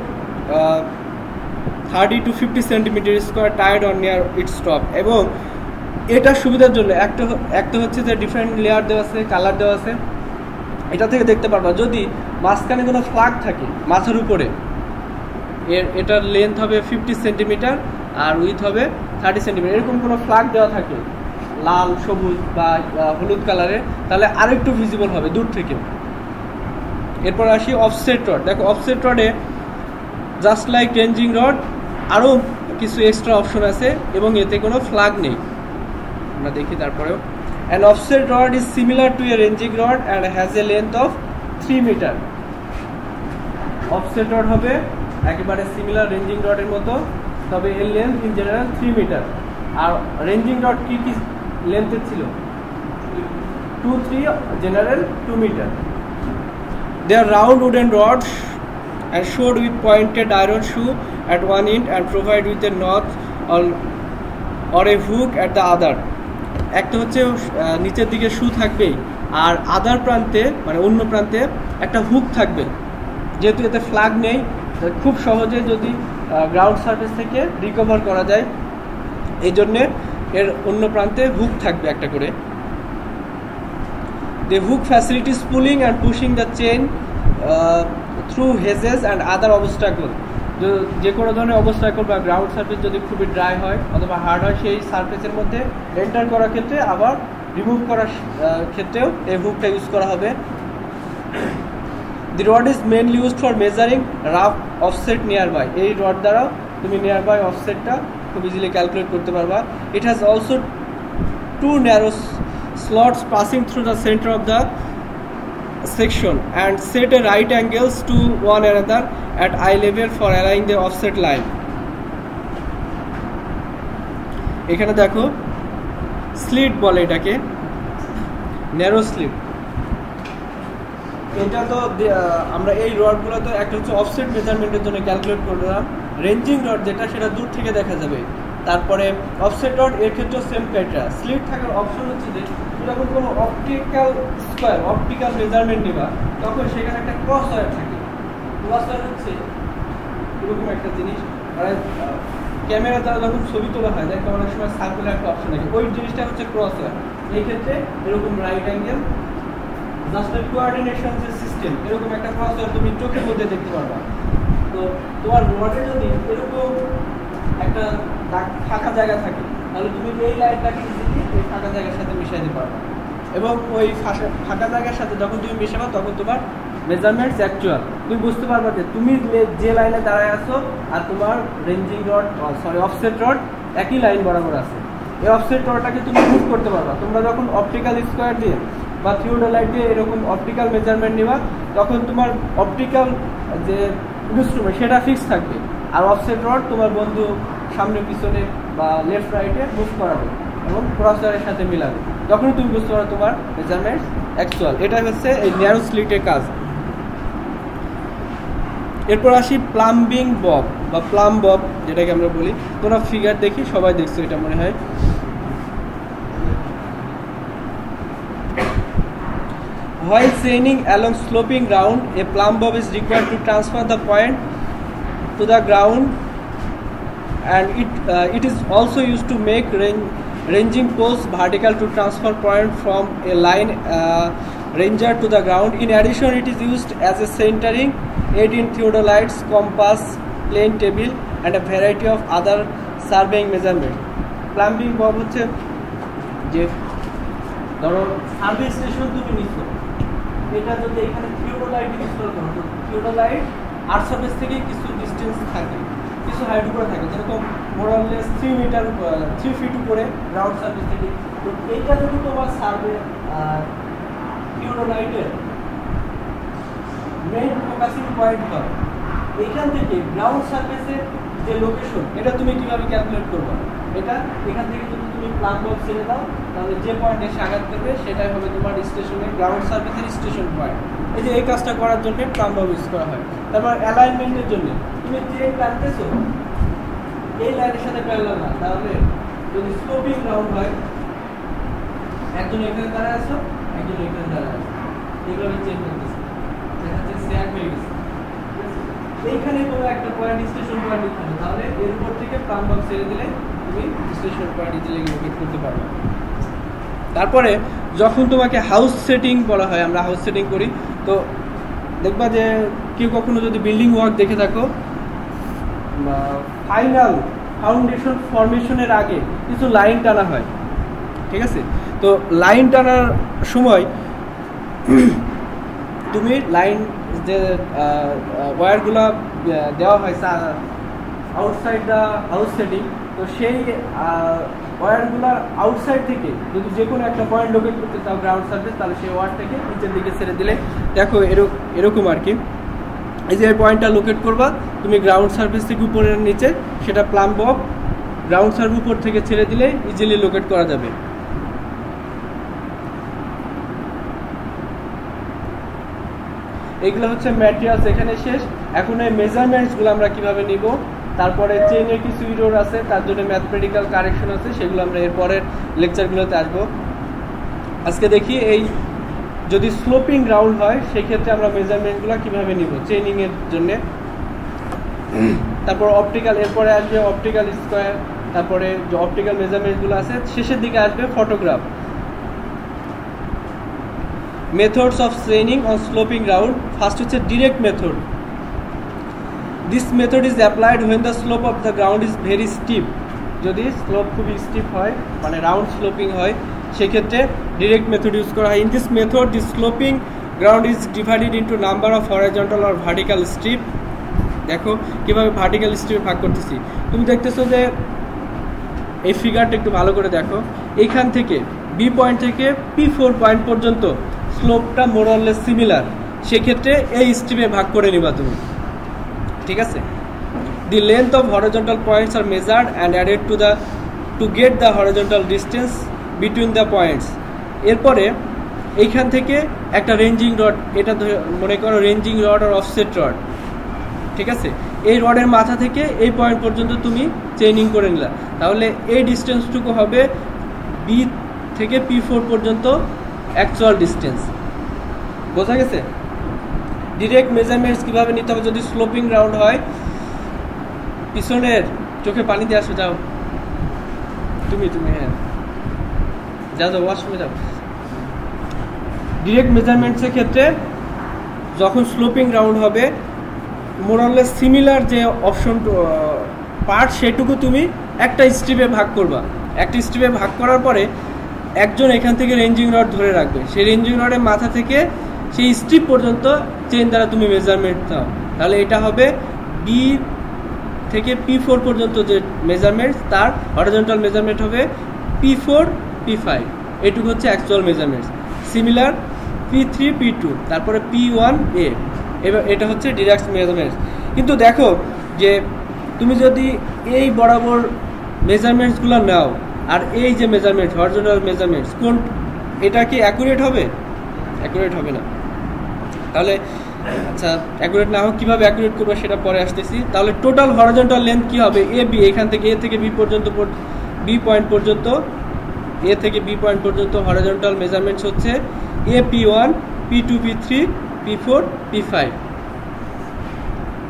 30 to 50 centimeter square tied on near its top. এবং এটা সুবিধার জন্য একটা হচ্ছে যে ডিফারেন্ট লেয়ার দেওয়া আছে, কালার দেওয়া আছে, এটা থেকে দেখতে পারবা। যদি মাঝখানে কোনো ফ্ল্যাগ থাকে মাথার উপরে, এটার লেন্থ হবে 50 সেন্টিমিটার আর উইথ হবে 30 সেন্টিমিটার, এরকম কোনো ফ্ল্যাগ দেওয়া থাকে লাল, সবুজ বা হলুদ কালারের, তাহলে আরেকটু ভিজিবল হবে দূর থেকে। এরপর আসি অফসেট রড। দেখো অফসেট রডে জাস্ট লাইক রেঞ্জিং রড আরও কিছু এক্সট্রা অপশন আছে এবং এতে কোনো ফ্ল্যাগ নেই, আমরা দেখি তারপরেও। An offset rod is similar to a ranging rod and has a length of 3 metre. Offset rod হবে একেবারে সিমিলার রেঞ্জিং রডের মতো, তবে এর লেন্থ ইন জেনারেল 3 মিটার। আর রেঞ্জিং রড কি কি লেন্থের ছিল? 2-3, general 2 metre. They are round wooden rods and showed with pointed iron shoe at one end and provide with a knot or a hook at the other. একটা হচ্ছে নিচের দিকে শু থাকবেই আর আদার প্রান্তে মানে অন্য প্রান্তে একটা হুক থাকবে। যেহেতু এতে ফ্ল্যাগ নেই খুব সহজে যদি গ্রাউন্ড সারফেস থেকে রিকভার করা যায়, এই জন্যে এর অন্য প্রান্তে হুক থাকবে একটা করে। The hook facilitates pulling and pushing the chain through hedges and other obstacles. যে কোনো ধরনের অবস্টাকল বা গ্রাউন্ড সারফেস যদি খুবই ড্রাই হয় অথবা হার্ড হয়, সেই সারফেসের মধ্যে এন্টার করার ক্ষেত্রে আবার রিমুভ করার ক্ষেত্রেও এই হুকটা ইউজ করা হবে। The rod is mainly used for measuring rough offset nearby. এই রড দ্বারাও তুমি নিয়ার বাই অফসেটটা খুব ইজিলি ক্যালকুলেট করতে পারবা। It has also two narrow slots passing through the centre of the section and set a right angles to one another at eye level for aligning the offset line. এখানে দেখো স্লিট বলে এটাকে, ন্যারো স্লিট। এটা তো আমরা এই রডগুলো তো একটা হচ্ছে অফসেট মেজারমেন্টের জন্য ক্যালকুলেট করলাম। রেঞ্জিং রড যেটা সেটা দূর থেকে দেখা যাবে। তারপরে অফসেট রড এর ক্ষেত্রেও সেম ক্রাইটেরিয়া। স্লিট থাকার অপশন হচ্ছে যে যখন কোনো অপটিক্যাল মেজারমেন্ট নেবা তখন সেখানে একটা ক্রস ওয়্যার থাকে। ক্রস ওয়্যার হচ্ছে এরকম একটা জিনিস, আর ক্যামেরা দ্বারা যখন ছবি তোলা হয় দেখো অনেক সময় সার্কুলার একটা অপশন থাকে, ওই জিনিসটা হচ্ছে ক্রস ওয়্যার। এই ক্ষেত্রে এরকম রাইট অ্যাঙ্গেল জাস্ট কোঅর্ডিনেশন যে সিস্টেম, এরকম একটা ক্রস ওয়্যার তুমি চোখের মধ্যে দেখতে পারবা। তো তোমার রডে যদি এরকম একটা ফাঁকা জায়গা থাকে তাহলে তুমি এই লাইনটাকে ইজিলি ওই ফাঁকা জায়গার সাথে মিশাইতে পারবে, এবং ওই ফাঁকা জায়গার সাথে যখন তুমি মিশাবা তখন তোমার মেজারমেন্টস অ্যাকচুয়াল তুমি বুঝতে পারবা যে তুমি যে লাইনে দাঁড়ায় আছো আর তোমার রেঞ্জিং রড অফসেট রড একই লাইন বরাবর আছে। এই অফসেট রডটাকে তুমি মুভ করতে পারবা। তোমরা যখন অপটিক্যাল স্কোয়ার দিয়ে বা থিওডোলাইট দিয়ে এরকম অপটিক্যাল মেজারমেন্ট নিবা তখন তোমার অপটিক্যাল যে ইনস্ট্রুমেন্ট সেটা ফিক্স থাকবে, আর অফসেট রড তোমার বন্ধু সামনে পিছনে বা লেফট রাইটে মুভ করাবে এবং ক্রসওয়্যারের সাথে মিলাবে, যখনই তুমি বুঝতে পারো তোমার মেজারমেন্টস অ্যাকচুয়াল। এটা হচ্ছে এই ন্যারো স্লিটের কাজ। এরপর আসি প্লাম্বিং বব বা প্লাম বব যেটাকে আমরা বলি। তোমরা ফিগার দেখি সবাই দেখছো এটা মনে হয়। While training along sloping ground, a plumb bob is required to transfer the point to the ground, and it is also used to make ranging posts vertical to transfer point from a line ranger to the ground. In addition, it is used as a centering aid in theodolites, compass, plane table, and a variety of other surveying measurements. Plumbing bob হচ্ছে যে ধরো সার্ভে স্টেশন তুমি নিচ্ছ, এটা যদি এখানে থিওডোলাইট ইনস্টল করো তো থিওডোলাইট আর্থ সারফেস থেকে কিছু ডিস্টেন্স থাকে, কিছু হাইট উপরে থাকে, যেরকম মোরাললেস 3 ফিট উপরে গ্রাউন্ড সারফেস থেকে। তো এইটা যদি তোমার সার্ভে থিওডোলাইটের মেইন ফোকাসিং পয়েন্ট হয়, এইখান থেকে গ্রাউন্ড সারফেসের যে লোকেশন এটা তুমি কিভাবে ক্যালকুলেট করবে? এটা এখান থেকে যদি তুমি প্লাম বব ছেড়ে দাও তাহলে যে পয়েন্টে এসে আঘাত করবে সেটাই হবে তোমার স্টেশনের গ্রাউন্ড সারফেসের স্টেশন পয়েন্ট। এই যে এই কাজটা করার জন্য প্লাম বব ইউজ করা হয়। তারপর অ্যালাইনমেন্টের জন্য তুমি যে টানতেছো এই লাইনের সাথে প্যারালাল না, তাহলে যদি স্লোপিং গ্রাউন্ড হয় একজন এখানে দাঁড়ায় আছো একজন এখানে দাঁড়ায় আছো, এইভাবে চেঞ্জ করতেছে, দেখা যাচ্ছে স্যাক হয়ে গেছে। এইখানে কোনো একটা পয়েন্ট স্টেশন পয়েন্ট নিতে হবে, তাহলে এর উপর থেকে প্লাম বব ছেড়ে দিলে তুমি স্টেশন পয়েন্ট ইজিলি লোকেট করতে পারবে। তারপরে যখন তোমাকে হাউস সেটিং বলা হয়, আমরা হাউস সেটিং করি, তো দেখবা যে কেউ কখনো যদি বিল্ডিং ওয়ার্ক দেখে থাকো ফাইনাল ফাউন্ডেশন ফরমেশনের আগে কিছু লাইন টানা হয়, ঠিক আছে? তো লাইন টানার সময় তুমি লাইন যে ওয়্যারগুলো দেওয়া হয় আউটসাইড দ্য হাউস সেটিং, তো সেই ওয়্যারগুলো আউটসাইড থেকে যদি যে কোনো একটা পয়েন্ট লোকেট করতে চাও গ্রাউন্ড সারফেস, তাহলে সেই ওয়্যারটাকে নিচের দিকে ছেড়ে দিলে দেখো এরকম আর কি। এই যে পয়েন্টটা লোকেট করবা তুমি গ্রাউন্ড সারফেস থেকে উপরের নিচে, সেটা প্লাম বব গ্রাউন্ড সারফেস উপর থেকে ছেড়ে দিলে ইজিলি লোকেট করা যাবে। এগুলো হচ্ছে ম্যাটেরিয়ালস, এখানে শেষ। এখন এই মেজারমেন্টসগুলো আমরা কিভাবে নিব, তারপরে চেইনের কিছু ইরর আছে, তার জন্য ম্যাথমেটিক্যাল কারেকশন আছে, সেগুলো আমরা এরপরের লেকচারগুলোতে আসবো। আজকে দেখি এই যদি স্লোপিং গ্রাউন্ড হয় সেক্ষেত্রে আমরা মেজারমেন্টগুলো কিভাবে নিব চেইনিংয়ের জন্য। তারপর অপটিক্যাল, এরপরে আসবে অপটিক্যাল স্কোয়ার, তারপরে যে অপটিক্যাল মেজারমেন্টগুলো আছে শেষের দিকে আসবে photograph. Methods of training on sloping ground, first হচ্ছে direct method. This method is applied when the slope of the ground is very steep. যদি স্লোপ খুবই স্টিপ হয়, মানে রাউন্ড স্লোপিং হয়, সেক্ষেত্রে ডিরেক্ট মেথড ইউজ করা হয়। In this method the sloping ground is divided into number of horizontal or vertical strip. দেখো কীভাবে ভার্টিক্যাল স্ট্রিপ ভাগ করতেছি। তুমি দেখতেছো যে এই ফিগারটা একটু ভালো করে দেখো, এইখান থেকে বি পয়েন্ট থেকে P4 পয়েন্ট পর্যন্ত স্লোপটা মোর অর লেস সিমিলার, সেক্ষেত্রে এই স্ট্রিপে ভাগ করে নিবা তুমি, ঠিক আছে। The length of horizontal points are measured and added to get the horizontal distance between the points. এরপরে এইখান থেকে একটা রেঞ্জিং রড, এটা মনে করো রেঞ্জিং রড আর অফসেট রড, ঠিক আছে। এই রডের মাথা থেকে এই পয়েন্ট পর্যন্ত তুমি চেইনিং করে নিলা, তাহলে এই ডিস্টেন্সটুকু হবে বি থেকে P4 পর্যন্ত অ্যাকচুয়াল ডিস্টেন্স। বোঝা গেছে? ডিরেক্ট মেজারমেন্টস কীভাবে নিতে হবে যদি স্লোপিং গ্রাউন্ড হয়। পিছনের চোখে পানি দিয়ে আসো, যাও তুমি হ্যাঁ যাও ওয়াশরুমে যাও। ডিরেক্ট মেজারমেন্টসের ক্ষেত্রে যখন স্লোপিং গ্রাউন্ড হবে, মোর অর লেস সিমিলার যে অপশন পার্ট সেটুকু তুমি একটা স্ট্রিপে ভাগ করবা। একটা স্ট্রিপে ভাগ করার পরে একজন এখান থেকে রেঞ্জিং রড ধরে রাখবে, সেই রেঞ্জিং রডের মাথা থেকে সেই স্ট্রিপ পর্যন্ত চেন দ্বারা তুমি মেজারমেন্ট দাও, তাহলে এটা হবে বি থেকে P4 পর্যন্ত যে মেজারমেন্টস, তার হরিজন্টাল মেজারমেন্ট হবে P4 P5, এটুকু হচ্ছে actual measurements. Similar P3 P2, তারপরে P1A, এবার এটা হচ্ছে ডিরেক্ট মেজারমেন্টস। কিন্তু দেখো যে তুমি যদি এই বরাবর মেজারমেন্টসগুলো নাও আর এই যে মেজারমেন্ট হরিজন্টাল মেজারমেন্টস, কোন এটা কি অ্যাকুরেট হবে? অ্যাকুরেট হবে না। তাহলে আচ্ছা, অ্যাকুরেট না হোক কীভাবে অ্যাকুরেট করবো সেটা পরে আসতেছি। তাহলে টোটাল হরিজন্টাল লেন্থ কী হবে? এ বি, এখান থেকে এ থেকে বি পর্যন্ত, বি পয়েন্ট পর্যন্ত, এ থেকে বি পয়েন্ট পর্যন্ত হরিজন্টাল মেজারমেন্টস হচ্ছে এ P1 P2 P3 P4 P5।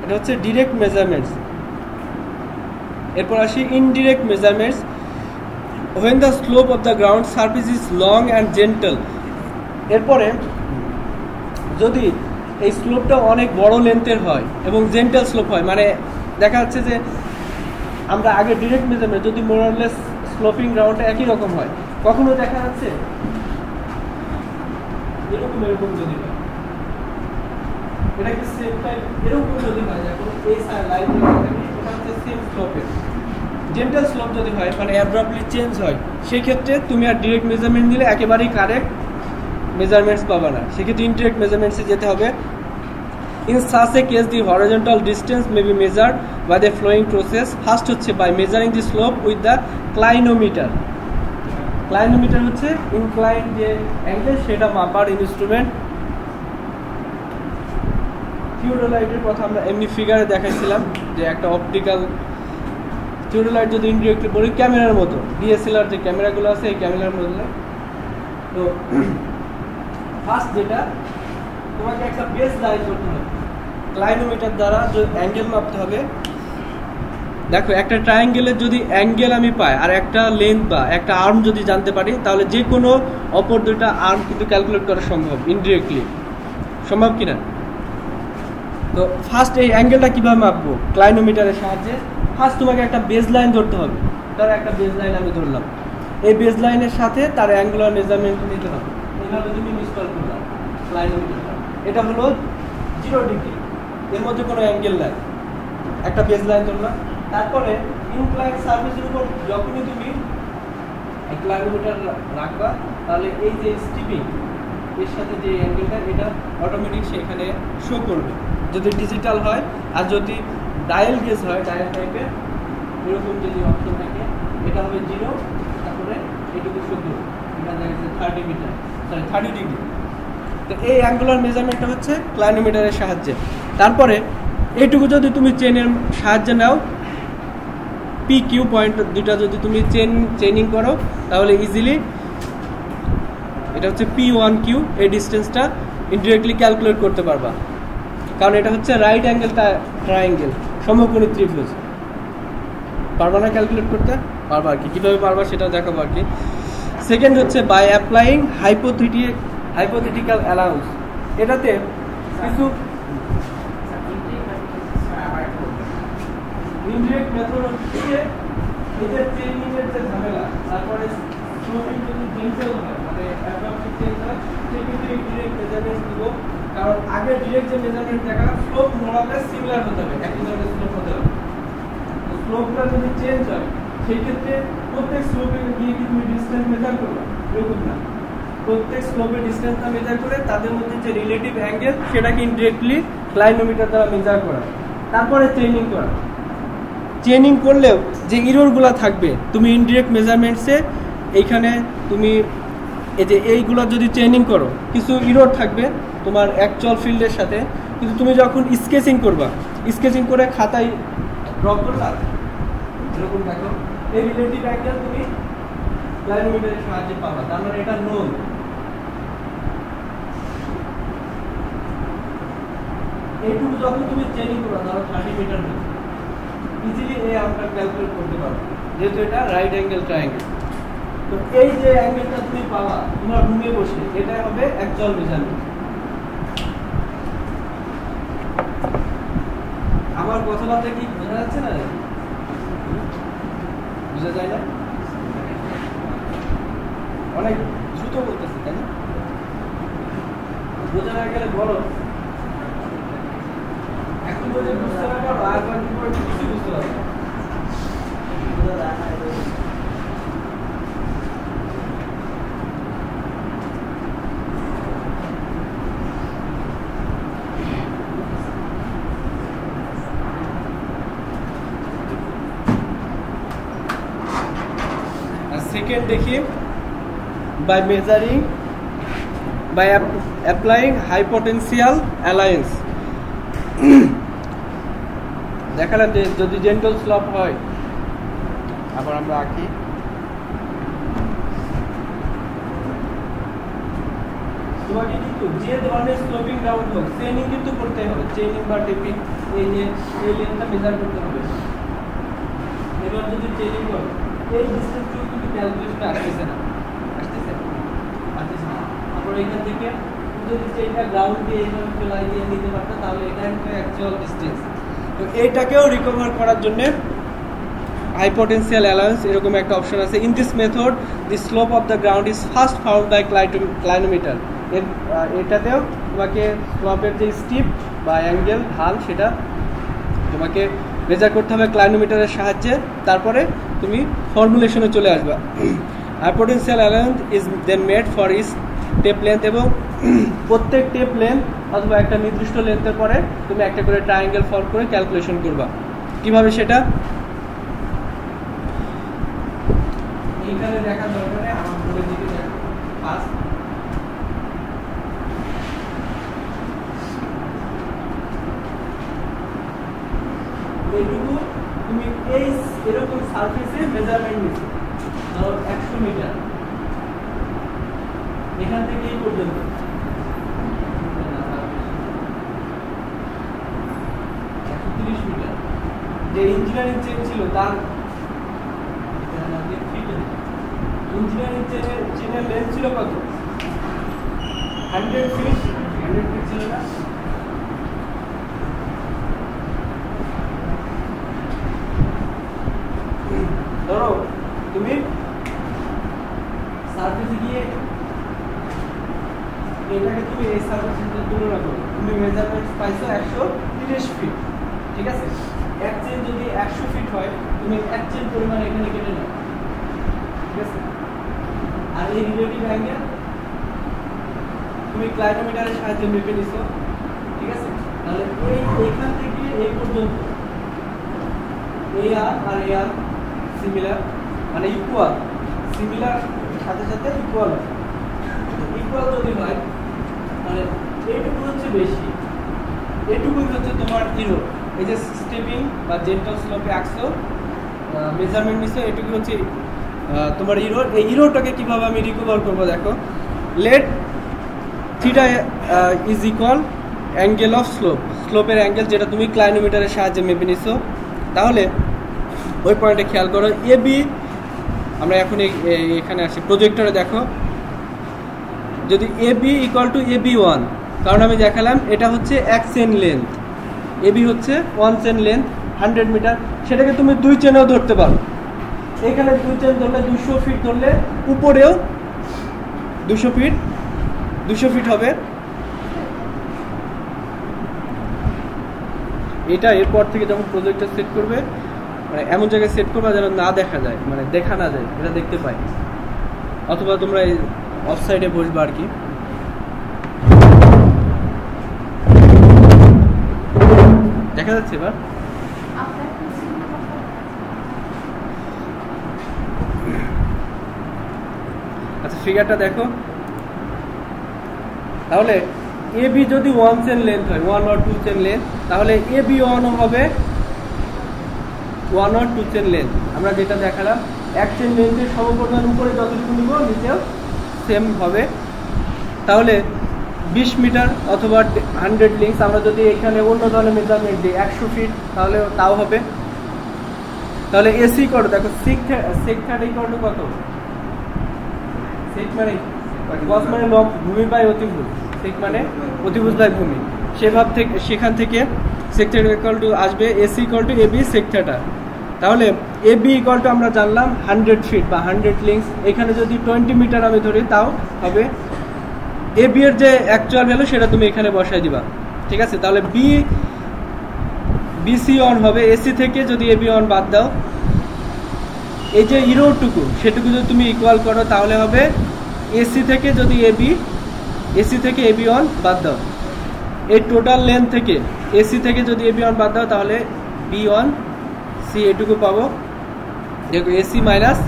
এটা হচ্ছে ডিরেক্ট মেজারমেন্টস। এরপর আসি indirect measurements. when the slope of the ground surface is long and gentle। এরপরে যদি এই স্লোপটা অনেক বড় লেন্থের হয় এবং জেন্টাল স্লোপ হয়, মানে দেখা যাচ্ছে যে আমরা আগে ডিরেক্ট মেজারমেন্ট যদি মোর অর লেস স্লোপিং গ্রাউন্ডটা একই রকম হয়, কখনো দেখা যাচ্ছে এরকম যদি হয়, এটা কি সেম টাইপ এরকম যদি হয়, এখন এই লাইন এটা হচ্ছে সেম স্লোপের। জেন্টাল স্লোপ যদি হয়, মানে অ্যাব্রাপ্টলি চেঞ্জ হয়, সেই ক্ষেত্রে তুমি আর ডিরেক্ট মেজারমেন্ট দিলে একেবারেই কারেক্ট মেজারমেন্টস পাবা না, সেক্ষেত্রে ইনডিরেক্ট মেজারমেন্টসে যেতে হবে। In such a case the horizontal distance may be measured by the following process. First হচ্ছে by measuring the slope with the clinometer. Clinometer হচ্ছে ইনক্লাইন যে অ্যাঙ্গেল সেটা মাপার ইনস্ট্রুমেন্ট। থিওডোলাইটের কথা আমরা এমনি ফিগারে দেখাইছিলাম যে একটা অপটিক্যাল থিওডোলাইট যদি ইনডিরেক্টলি বলি ক্যামেরার মতো, DSLR যে ক্যামেরাগুলো আছে এই ক্যামেরার মধ্যে। তো ফার্স্ট যেটা তোমাকে একটা বেস লাইন করতে হবে, ক্লাইনোমিটার দ্বারা যে অ্যাঙ্গেল মাপতে হবে। দেখো একটা ট্রায়াঙ্গেলের যদি অ্যাঙ্গেল আমি পাই আর একটা লেন্থ বা একটা আর্ম যদি জানতে পারি, তাহলে যে কোনো অপর দুইটা আর্ম কিন্তু ক্যালকুলেট করা সম্ভব ইনডিরেক্টলি, সম্ভব কিনা? তো ফার্স্ট এই অ্যাঙ্গেলটা কীভাবে মাপবো? ক্লাইনোমিটারের সাহায্যে। ফার্স্ট তোমাকে একটা বেস লাইন ধরতে হবে, তার একটা বেস লাইন আমি ধরলাম, এই বেস লাইনের সাথে তার অ্যাঙ্গুলার মেজারমেন্ট নিতে হবে। এইভাবে তুমি ইনস্টল করলাম ক্লাইনোমিটারটা, এটা হলো 0 ডিগ্রি, এর মধ্যে কোনো অ্যাঙ্গেল নাই, একটা বেস লাইন ধরলাম। তারপরে ইনক্লাইন সারফেসের উপর যখনই তুমি ক্লাইনোমিটার রাখবা, তাহলে এই যে স্টিপিং এর সাথে যে অ্যাঙ্গেলটা, এটা অটোমেটিক সেখানে শো করবে যদি ডিজিটাল হয়। আর যদি ডায়াল গেজ হয়, ডায়াল টাইপের এরকম যদি অপশন থাকে, এটা হবে 0, তারপরে এটুকু শো করবে, এটা দেখা যাচ্ছে 30 ডিগ্রি। তো এই অ্যাঙ্গুলার মেজারমেন্টটা হচ্ছে ক্লাইনোমিটারের সাহায্যে। তারপরে এইটুকু যদি তুমি চেনের সাহায্যে নাও, PQ পয়েন্ট দুইটা যদি তুমি চেইনিং করো, তাহলে ইজিলি এটা হচ্ছে P1Q, এই ডিস্টেন্সটা ইনডিরেক্টলি ক্যালকুলেট করতে পারবা, কারণ এটা হচ্ছে রাইট অ্যাঙ্গেলটা ট্রায়াঙ্গেল, সমকোণী ত্রিভুজ। পারবা না ক্যালকুলেট করতে? পারবা আর কি, কীভাবে পারবা সেটা দেখাবো আর কি। সেকেন্ড হচ্ছে বাই অ্যাপ্লাইং হাইপোথেটিক্যাল অ্যালাউন্স। এটাতে কিছু মেথড হচ্ছে এই যে চেইনিং এর যে ঝামেলা, তারপরে স্লোপিং যদি চেঞ্জ হয় মানে অ্যাপ্রক্সিমেট চেঞ্জ হয় সেক্ষেত্রে ডিরেক্ট মেজারমেন্ট দিব। কারণ আগে ডিরেক্ট যে মেজারমেন্ট দেখা স্লোপ মোরালে সিমিলার হতে হবে, একই ধরনের স্লোপ হতে হবে। তো স্লোপটা যদি চেঞ্জ হয় সেই ক্ষেত্রে প্রত্যেক স্লোপে গিয়ে কি তুমি ডিসটেন্স মেজার করবে, এরকম না। প্রত্যেক স্লোপের ডিসটেন্সটা মেজার করে তাদের মধ্যে যে রিলেটিভ অ্যাঙ্গেল সেটাকে ইনডিরেক্টলি ক্লাইনোমিটার দ্বারা মেজার করা, তারপরে চেইনিং করা। চেইনিং করলেও যে ইররগুলো থাকবে তুমি ইনডিরেক্ট মেজারমেন্টসে এইখানে তুমি এই যে এইগুলো যদি চেইনিং করো কিছু ইরর থাকবে তোমার অ্যাকচুয়াল ফিল্ডের সাথে, কিন্তু তুমি যখন স্কেচিং করবা, স্কেচিং করে খাতায় ড্র করবা এরকম দেখো এই রিলেটিভ অ্যাঙ্গেল তুমি ক্লাইনোমিটারের সাহায্যে পাবা, তার মানে এটা নোন। এইটুকু যখন তুমি চেইনিং করবা ধরো 30 মিটার ইজিলি এই আমরা ক্যালকুলেট করতে পারো, যেহেতু এটা রাইট অ্যাঙ্গেল ট্রায়াঙ্গেল। তো এই যে অ্যাঙ্গেলটা তুমি পাবা তোমার রুমে বসে, এটা হবে অ্যাকচুয়াল মেজারমেন্ট। আমার কথাবার্তা কি বোঝা যাচ্ছে না? বোঝা যায় না? অনেক দ্রুত বলতেছে তাই না? বোঝা না গেলে বলো, এখন যদি বুঝতে না পারো আর কয়েকদিন পরে কিছু বুঝতে পারবে। সেকেন্ড দেখি, by measuring by applying high potential alliance দেখালাম যে যদি জেন্টল স্লোপ হয়, আবার আমরা আঁকি তোমাকে কিন্তু যে ধরনের স্লোপিং ডাউন হোক চেইনিং কিন্তু করতে হবে, চেইনিং বা টেপিং এই যে এই লেন্থটা মেজার করতে হবে। এবার যদি চেইনিং করো এই ডিসটেন্সগুলো কিন্তু ক্যালকুলেশন আসতেছে না, আসতেছে না। তারপরে এখান থেকে যদি এটা গ্রাউন্ড দিয়ে এইভাবে ফেলাই দিয়ে নিতে পারতো তাহলে এটা একটা অ্যাকচুয়াল ডিসটেন্স। তো এইটাকেও রিকভার করার জন্য হাই পটেনশিয়াল অ্যালায়েন্স এরকম একটা অপশন আছে। In this method the slope of the ground is first found by clinometer. এটাতেও তোমাকে স্লোপের যে স্টিপ বা অ্যাঙ্গেল ঢাল সেটা তোমাকে মেজার করতে হবে ক্লাইনোমিটারের সাহায্যে, তারপরে তুমি ফর্মুলেশনে চলে আসবা। High potential alliance is then made for is tape length, এবং প্রত্যেক টেপ লেন্থ অথবা একটা নির্দিষ্ট লেন্থের পরে তুমি একটা করে ট্রায়াঙ্গেল ফর্ম করে ক্যালকুলেশন করবা। কিভাবে সেটা এইখানে দেখা দরকার নেই, আমার বোর্ডের দিকে দেখো। ফার্স্ট এইটুকু তুমি এই এরকম সারফেসে মেজারমেন্ট নিচ্ছো, ধরো 100 মিটার, এখান থেকে এই পর্যন্ত 130 মিটার। যে ইঞ্জিনিয়ারিং চেন ছিল তার ইঞ্জিনিয়ারিং চেনের লেন্থ ছিল কত? 100 ফিট। 100 ফিট ছিল না? ধরো তুমি সার্ফেসে গিয়ে এটাকে তুমি এই সার্ফেসের সাথে তুলনা করো, তুমি মেজারমেন্ট পাইছো 130 ফিট, ঠিক আছে? এক চেন যদি 100 ফিট হয় তুমি এক চেন পরিমাণ এখানে কেটে নাও, ঠিক আছে? আর এই রিলেটিভ অ্যাঙ্গেল তুমি ক্লাইনোমিটারের সাহায্যে মেপে নিছো, ঠিক আছে? তাহলে এইখান থেকে এই পর্যন্ত এই আর এই আর সিমিলার, মানে ইকুয়াল, সিমিলার সাথে সাথে ইকুয়াল। ইকুয়াল যদি হয় মানে এইটুকু হচ্ছে বেশি, এইটুকুই হচ্ছে তোমার ইরো। এই যে স্টেপিং বা জেন্টাল স্লোপে আঁকছো, মেজারমেন্ট নিছো, এইটুকু হচ্ছে তোমার ইরো। এই ইরোটাকে কিভাবে আমি রিকভার করবো দেখো, let theta is equal angle of slope, স্লোপের অ্যাঙ্গেল যেটা তুমি ক্লাইনোমিটারের সাহায্যে মেপে নিছো। তাহলে ওই পয়েন্টে খেয়াল করো, এ বি আমরা এখন এখানে আসি প্রজেক্টরে দেখো, যদি A B equal to A B 1, কারণ আমি দেখালাম এটা হচ্ছে 1 চেন লেন্থ, এ বি হচ্ছে 1 চেন লেন্থ 100 মিটার, সেটাকে তুমি 2 চেনেও ধরতে পারো। এখানে 2 চেন ধরলে 200 ফিট ধরলে উপরেও 200 ফিট হবে। এটা এরপর থেকে যখন প্রজেক্টটা সেট করবে মানে এমন জায়গায় সেট করবা যেন না দেখা যায়, মানে দেখা না যায়, এটা দেখতে পাই। অথবা তোমরা এই অফ সাইডে বসবা আর কি। দেখা যাচ্ছে এবার? আচ্ছা ফিগারটা দেখো। তাহলে এবি যদি 1 চেন লেন্থ হয়, 1 or 2 চেন লেন্থ, তাহলে এবি 1 হবে 1 or 2 চেন লেন্থ। আমরা যেটা দেখালাম, 1 চেন লেন্থের সমপরিমাণ উপরে যতটুকু নিব নিচেও সেম হবে। তাহলে 20 মিটার অথবা 100 লিংস, আমরা যদি এখানে অন্য ধরনের মেজারমেন্ট দিই 100 ফিট তাহলে তাও হবে। তাহলে এসি কত দেখো, সেক 30 কত? সেক মানে গজ মানে লব, ভূমি বাই অতিভুজ, সেক মানে অতিভুজ বাই ভূমি। সেখান থেকে সেক 30 আসবে এসি এবি সেক 30। তাহলে এবি আমরা জানলাম 100 ফিট বা 100 লিংস। এখানে যদি 20 মিটার আমি ধরি তাও হবে। এবি এর যে অ্যাকচুয়াল ভ্যালু সেটা তুমি এখানে বসাই দিবা, ঠিক আছে? তাহলে বিসি অন হবে, এসি থেকে যদি এবি অন বাদ দাও, এই যে ইরোটুকু সেটুকু যদি তুমি ইকুয়াল করো তাহলে হবে এসি থেকে এবি অন বাদ দাও, এই টোটাল লেন্থ থেকে এসি থেকে যদি এবি অন বাদ দাও তাহলে বি ওয়ান সি এটুকু পাবো। দেখো AC minus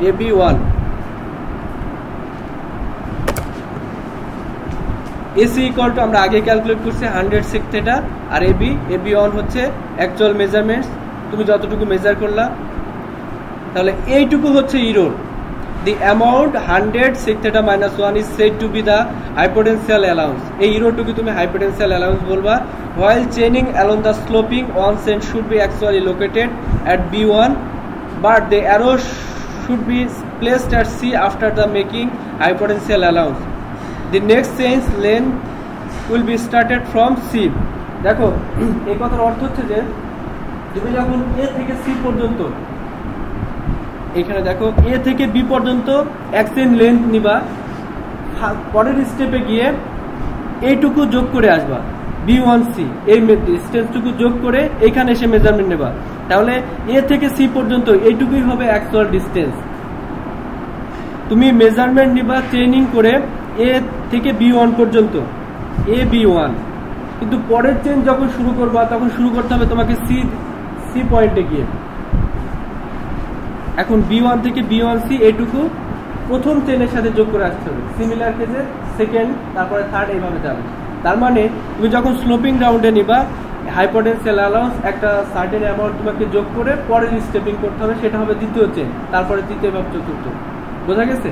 AB one, AC equal to আমরা আগে ক্যালকুলেট করছি 100 সেক থেটা, আর এবি ওয়ান হচ্ছে অ্যাকচুয়াল মেজারমেন্টস, তুমি যতটুকু মেজার করলা। তাহলে এইটুকু হচ্ছে error. The amount 100 sec theta minus 1 is said to be the hypotensial allowance. এই ইরোটুকু তুমি hypotensial allowance বলবা। While chaining along the sloping, one chain should be actually located at B1, but the arrow should be placed at C after the making hypotensial allowance. The next chain's length will be started from C. দেখো এই কথার অর্থ হচ্ছে যে তুমি যখন A থেকে C পর্যন্ত, এখানে দেখো এ থেকে বি পর্যন্ত 1 চেন লেন্থ নিবা, পরের স্টেপে গিয়ে এইটুকু যোগ করে আসবা B1C, এই ডিসটেন্সটুকু যোগ করে এখানে এসে মেজারমেন্ট নেবা। তাহলে এ থেকে সি পর্যন্ত এইটুকুই হবে অ্যাকচুয়াল ডিসটেন্স। তুমি মেজারমেন্ট নিবা চেইনিং করে এ থেকে B1 পর্যন্ত, এ B1, কিন্তু পরের চেন যখন শুরু করবা তখন শুরু করতে হবে তোমাকে সি পয়েন্টে গিয়ে। এখন B1 থেকে B1C এইটুকু প্রথম চেনের সাথে যোগ করে আসতে হবে, সিমিলার কেসে সেকেন্ড, তারপরে থার্ড, এইভাবে যাবে। তার মানে তুমি যখন স্লোপিং রাউন্ডে নিবা হাইপোটেনশিয়াল অ্যালাউন্স একটা সার্টেন অ্যামাউন্ট তোমাকে যোগ করে পরের স্টেপিং করতে হবে, সেটা হবে দ্বিতীয় চেন, তারপরে তৃতীয় বা চতুর্থ। বোঝা গেছে?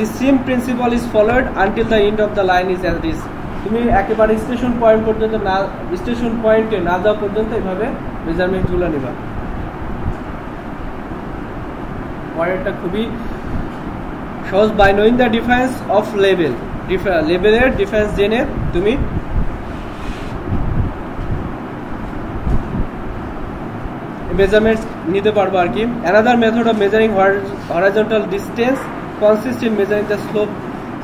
The same principle is followed until the end of the line is as this. তুমি একেবারে স্টেশন পয়েন্ট পর্যন্ত না, স্টেশন পয়েন্টে না যাওয়া পর্যন্ত এইভাবে মেজারমেন্টগুলো নিবা। পরেরটা খুবই সহজ। By knowing the difference of level, লেভেলের ডিফারেন্স জেনে তুমি মেজারমেন্টস নিতে পারবো আর কি। Another method of measuring horizontal distance consists in measuring the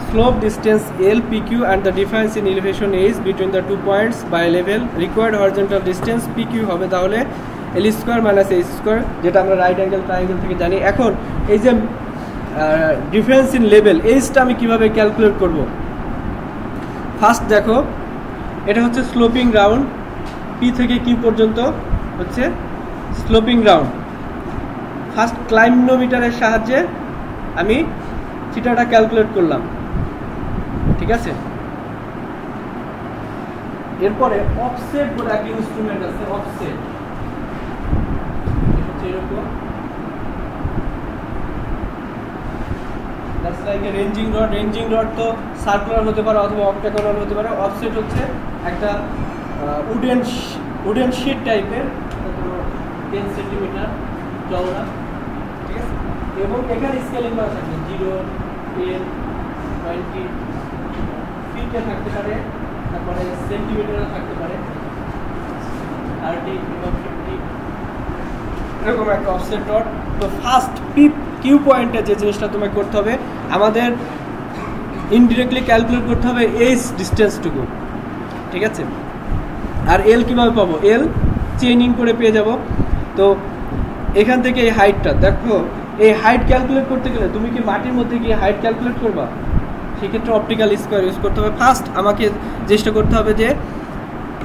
slope distance L, PQ and the difference in elevation H between the 2 points by level. Required horizontal distance PQ হবে তাহলে L square minus H square, যেটা আমরা রাইট অ্যাঙ্গেল ট্রায়াঙ্গেল থেকে জানি। এখন এই যে ডিফারেন্স ইন লেভেল, এইচটা আমি কিভাবে ক্যালকুলেট করব? ফার্স্ট দেখো, এটা হচ্ছে স্লোপিং রাউন্ড, পি থেকে কিউ পর্যন্ত হচ্ছে স্লোপিং রাউন্ড। ফার্স্ট ক্লাইম্বোমিটারের সাহায্যে আমি থিটাটা ক্যালকুলেট করলাম, ঠিক আছে? এরপরে অফসেট বলে একটা ইনস্ট্রুমেন্ট আছে, অফসেট এরকম, that's like a ranging rod. Ranging rod তো সার্কুলার হতে পারে অথবা অক্টাগোনাল হতে পারে। অফসেট হচ্ছে একটা উডেন শিট টাইপের, 10 সেন্টিমিটার চওড়া, ঠিক আছে? এবং এখানে স্কেলিং করা থাকবে 0, 10, 20 ফিটে থাকতে পারে, তারপরে সেন্টিমিটারে থাকতে পারে। 30 এবং 50 এরকম একটা অফসেট রড। তো ফার্স্ট কিউ পয়েন্টে যে জিনিসটা তোমাকে করতে হবে, আমাদের ইনডিরেক্টলি ক্যালকুলেট করতে হবে এইচ ডিস্টেন্সটুকু, ঠিক আছে। আর এল কীভাবে পাবো, এল চেইনিং করে পেয়ে যাব। তো এখান থেকে এই হাইটটা দেখো, এই হাইট ক্যালকুলেট করতে গেলে তুমি কি মাটির মধ্যে গিয়ে হাইট ক্যালকুলেট করবা, সেক্ষেত্রে অপটিক্যাল স্কোয়ার ইউজ করতে হবে। ফার্স্ট আমাকে চেষ্টা করতে হবে যে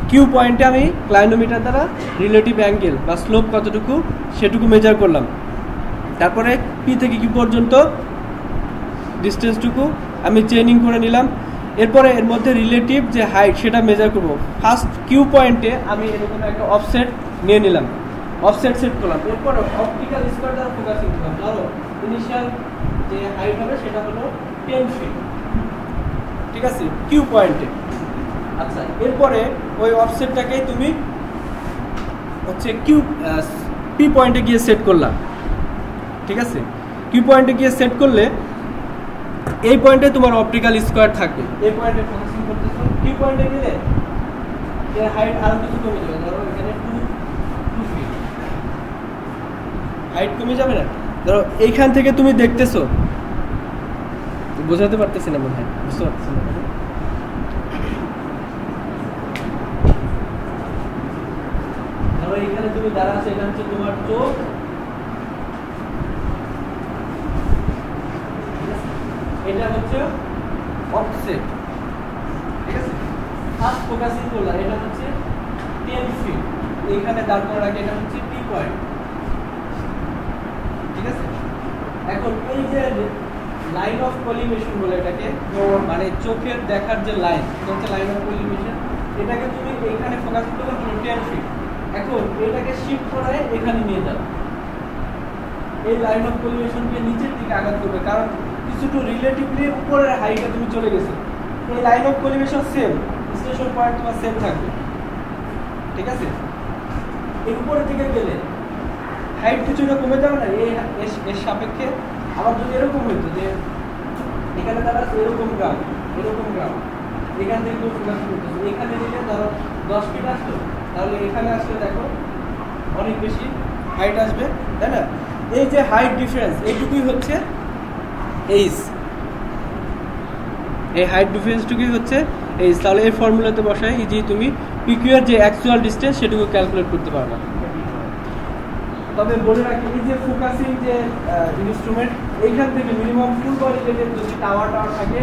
কিউ পয়েন্টে আমি ক্লাইনোমিটার দ্বারা রিলেটিভ অ্যাঙ্গেল বা স্লোপ কতটুকু সেটুকু মেজার করলাম। তারপরে পি থেকে কিউ পর্যন্ত ডিস্টেন্সটুকু আমি চেইনিং করে নিলাম। এরপরে এর মধ্যে রিলেটিভ যে হাইট সেটা মেজার করব। ফার্স্ট কিউ পয়েন্টে আমি এরকম একটা অফসেট নিয়ে নিলাম, অফসেট সেট করলাম। এরপরে অপটিক্যাল স্কোয়ার দ্বারা ফোকাসিং করলাম। ধরো ইনিশিয়াল যে হাইট হবে সেটা হলো 10 ফিট, ঠিক আছে, কিউ পয়েন্টে। আচ্ছা, এরপরে ওই অফসেটটাকেই তুমি হচ্ছে পি পয়েন্টে গিয়ে সেট করলাম, ঠিক আছে। কিউ পয়েন্টে গিয়ে সেট করলে এই পয়েন্টে তোমার অপটিক্যাল স্কোয়ার থাকবে। এই পয়েন্টে ফোকাসিং করতেছো, কিউ পয়েন্টে গেলে এর হাইট আরো কিছু কমে যাবে। ধরো এখানে 2 ফিট হাইট কমে যাবে না। ধরো এইখান থেকে তুমি দেখতেছো, বোঝাতে পারতেছি না মনে হয়, বুঝতে পারতেছি না। ধরো এখানে তুমি দাঁড়া আছে, এটা হচ্ছে তোমার চোখ, এটা হচ্ছে অফসেট, ঠিক আছে। ফার্স্ট ফোকাসিং করলাম, এটা হচ্ছে 10 ফিট, এইখানে দাঁড় করার আগে এটা হচ্ছে পি পয়েন্ট, ঠিক আছে। এখন এই যে লাইন অফ কলিমেশন বলে এটাকে, মানে চোখের দেখার যে লাইন, এটা হচ্ছে লাইন অফ কলিমেশন। এটাকে তুমি এইখানে ফোকাসিং করলে হলো 10 ফিট। এখন এটাকে শিফট করে এখানে নিয়ে যাও, এই লাইন অফ কলিমেশনকে নিচের দিকে আঘাত করবে, কারণ কিছুটা রিলেটিভলি উপরের হাইটে তুমি চলে গেছো। এই line of collimation same, station point তোমার সেম থাকবে, ঠিক আছে। এই উপরের দিকে গেলে হাইট কিছুটা কমে যাবে না এর সাপেক্ষে। আবার যদি এরকম হইতো যে এখানে তারা এরকম গ্রাম, এখান থেকে তুমি ফোকাস করতেছো, এখানে দিলে ধরো 10 ফিট আসলো, তাহলে এখানে আসলে দেখো অনেক বেশি হাইট আসবে, তাই না। এই যে হাইট ডিফারেন্স, এইটুকুই হচ্ছে এইচ, এই হাইট ডিফারেন্সটুকুই হচ্ছে এইচ। তাহলে এই ফর্মুলাতে বসাই যে তুমি পিকিউ এর যে অ্যাকচুয়াল ডিস্টেন্স সেটুকু ক্যালকুলেট করতে পারবা। তবে বলে রাখি, এই যে ফোকাসিং যে ইনস্ট্রুমেন্ট, এইখান থেকে মিনিমাম ফুল বডি লেভেল যদি টাওয়ার থাকে,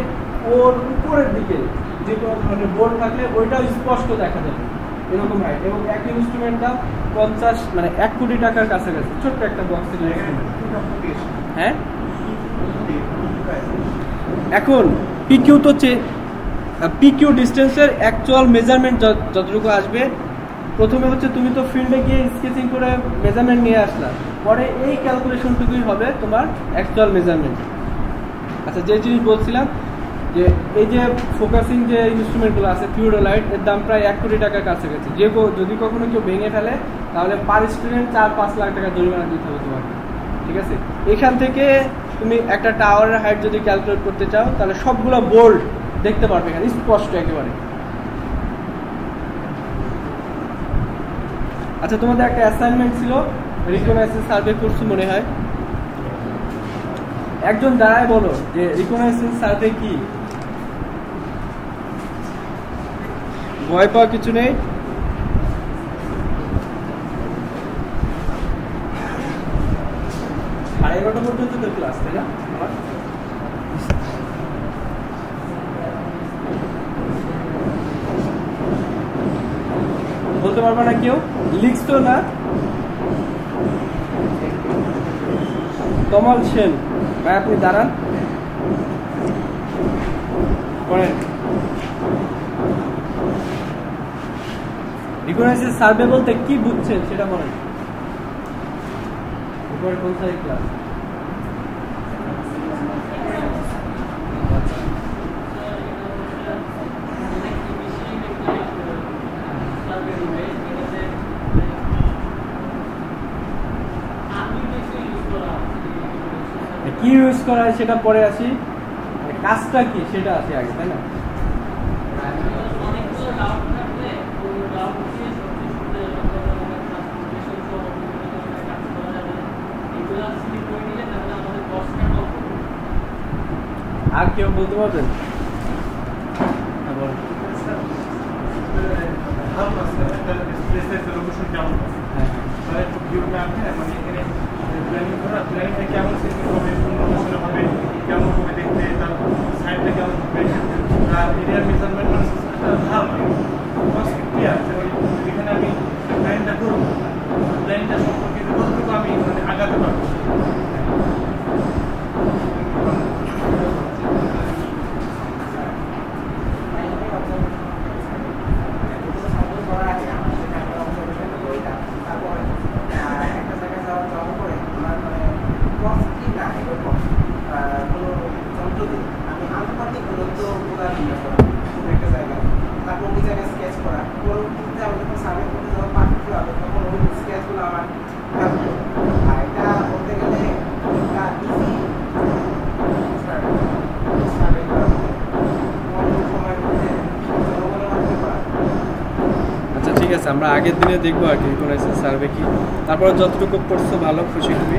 ওর উপরের দিকে যে কোনো ধরনের বোর্ড থাকলে ওইটাও স্পষ্ট দেখা যাবে এরকম হাইট। এবং এক ইনস্ট্রুমেন্ট দাম 50 মানে 1 কোটি টাকার কাছাকাছি, ছোট্ট একটা বক্সের। হ্যাঁ, এখন পিকিউ তো পিকিউ ডিস্টেন্সের অ্যাকচুয়াল মেজারমেন্ট যতটুকু আসবে, প্রথমে হচ্ছে তুমি তো ফিল্ডে গিয়ে স্কেচিং করে মেজারমেন্ট নিয়ে আসলা, পরে এই ক্যালকুলেশনটুকুই হবে তোমার অ্যাকচুয়াল মেজারমেন্ট। আচ্ছা, যে জিনিস বলছিলাম যে এই যে ফোকাসিং যে ইনস্ট্রুমেন্টগুলো আছে থিওডোলাইট, এর দাম প্রায় 1 কোটি টাকার কাছাকাছি। যদি কখনো কেউ ভেঙে ফেলে তাহলে পার স্টুডেন্ট 4-5 লাখ টাকা জরিমানা দিতে হবে তোমাকে, ঠিক আছে। এখান থেকে তুমি একটা টাওয়ারের হাইট যদি ক্যালকুলেট করতে চাও, তাহলে সবগুলো বোল্ড দেখতে পারবে এখানে স্পষ্ট একেবারে। আচ্ছা, তোমাদের একটা অ্যাসাইনমেন্ট ছিল, রিকগনাইজেন্স সার্ভে করছো মনে হয়। একজন দাঁড়ায় বলো যে রিকগনাইজেন্স সার্ভে কি। ভয় পাওয়ার কিছু নেই। সাড়ে 11টা পর্যন্ত তো ক্লাস, তাই না? বলতে পারবে না কেউ? লিখতো না? কমল সেন ভাই, আপনি দাঁড়ান, করেন। রিকগনাইজেন্স সার্ভে বলতে কি বুঝছেন সেটা বলেন। উপরে কোন সাইড ক্লাস? কি ইউজ করা হয় সেটা পরে আসি, কাজটা কি সেটা আসি আগে, তাই না? আর কেউ বলতে পারবেন? এখানে আমি প্ল্যানটা করবো, প্ল্যানটা সম্পর্কে কতটুকু আমি আগাতে পারবো। ঠিক আছে, আমরা আগের দিনে দেখবো আর কি কোন সার্ভে কি, তারপর যতটুকু পড়ছো ভালো, খুশি খুবই।